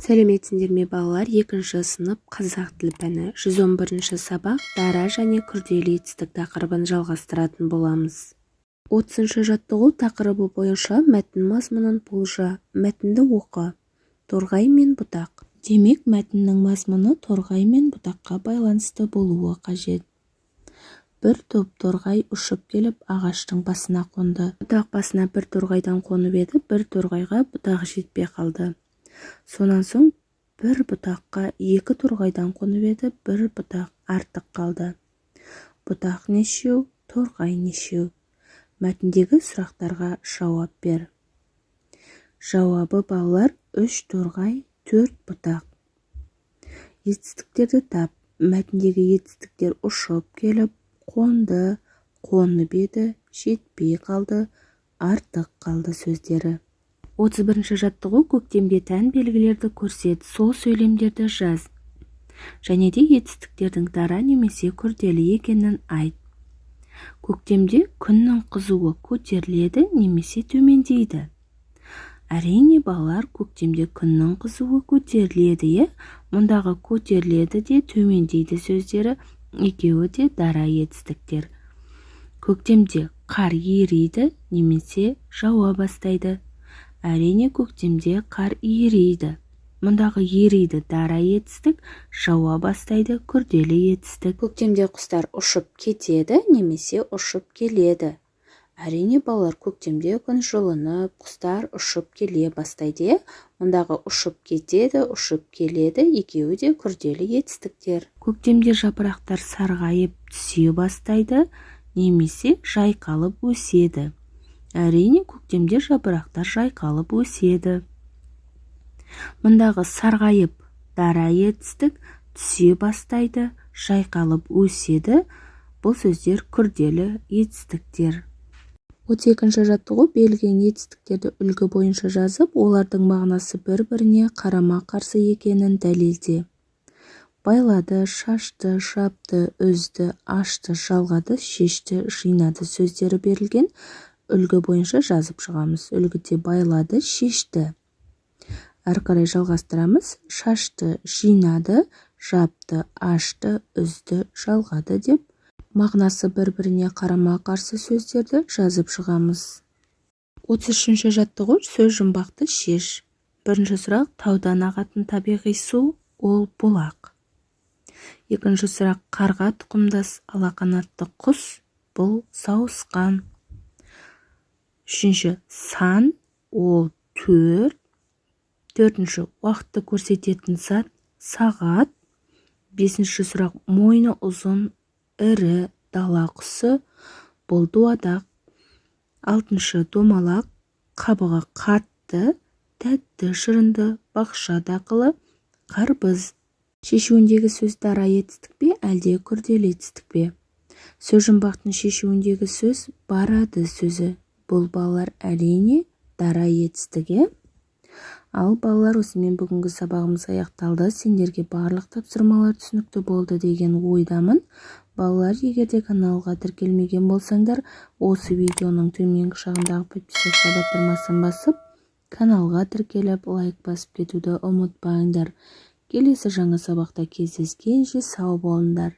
Сәлеметсіңдер ме балалар? 2-ші сынып қазақ тілі пәні 111-ші сабақ дара және күрделі етістік тақырыбын жалғастыратын боламыз. 30-ші жаттығу тақырыбы бойынша мәтін мазмұнын болжа, мәтінді оқы. Торғай мен бұтақ. Демек, мәтіннің мазмұны торғай мен бұтаққа байланысты болуы қажет. Бір топ торғай ұшып келіп ағаштың басына қонды. Бұтақ басына бір торғайдан қонып еді, бір торғайға бұтақ жетпей қалды. Сонан соң бір бұтаққа 2 торғайдан қонып еді, бір бұтақ артық қалды. Бұтақ нешеу, торғай нешеу? Мәтіндегі сұрақтарға жауап бер. Жауабы балалар 3 торғай, 4 бұтақ. Етістіктерді тап. Мәтіндегі етістіктер ұшып келіп, қонды, қонып еді, жетпей қалды, артық қалды сөздері. 31-ші жаттығу көктемге тән белгілерді көрсет, сол сөйлемдерді жаз. Және де етістіктердің дара немесе күрделі екенін айт. Көктемде күннің қызуы көтеріледі немесе төмендейді. Әрине балалар, көктемде күннің қызуы көтеріледі, мұндағы көтеріледі де төмендейді сөздері екеуі де дара етістіктер. Көктемде қар ериді немесе жауа бастайды. Әрине көктемде қар ериді. Мұндағы ериді дара етістік, жауа бастайды күрделі етістік. Көктемде құстар ұшып кетеді немесе ұшып келеді. Әрине балалар, көктемде күн жылынып, құстар ұшып келе бастайды. Мұндағы ұшып кетеді, ұшып келеді, екеуі де күрделі етістіктер. Көктемде жапырақтар сарғайып түсе бастайды немесе жайқалып өседі. Әрине көктемде жапырақтар жайқалып өседі. Мұндағы сарғайып дара етістік, түсе бастайды, жайқалып өседі. Бұл сөздер күрделі етістіктер. 32-ші жаттығу берілген етістіктерді үлгі бойынша жазып, олардың мағынасы бір-біріне қарама-қарсы екенін дәлелде. Байлады, шашты, жапты, үзді, ашты, жалғады, шешті, жинады сөздері берілген. Үлгі бойынша жазып шығамыз. Үлгіде байлады, шешті. Әрі қарай жалғастырамыз. Шашты, жинады, жапты, ашты, үзді, жалғады деп мағынасы бір-біріне қарама-қарсы сөздерді жазып шығамыз. 33-ші жаттығу сөз жұмбақты шеш. Бірінші сұрақ, таудан ағатын табиғи су, ол бұлақ. Екінші сұрақ, қарға тұқымдас алақанатты құс, бұл сауысқан. Үшінші, сан, ол 4. Төртінші, уақытты көрсететін сат, сағат. Бесінші сұрақ, мойны ұзын, ірі, дала құсы, бұл дуадақ. Алтыншы, домалақ, қабығы қатты, тәтті, шырынды, бақша дақылы, қарбыз. Шешуіндегі сөз дара етістік пе, әлде күрделі етістік пе? Сөз жұмбақтың шешуіндегі сөз барады сөзі. Бұл балалар әрине дара етістігі. Ал балалар, осымен бүгінгі сабағымыз аяқталды. Сендерге барлық тапсырмалар түсінікті болды деген ойдамын. Балалар, егерде каналға тіркелмеген болсаңдар, осы видеоның төменгі жағындағы подписаться батырмасын басып, каналға тіркеліп, лайк басып кетуді ұмытпаңдар. Келесі жаңа сабақта кездескенше сау болыңдар.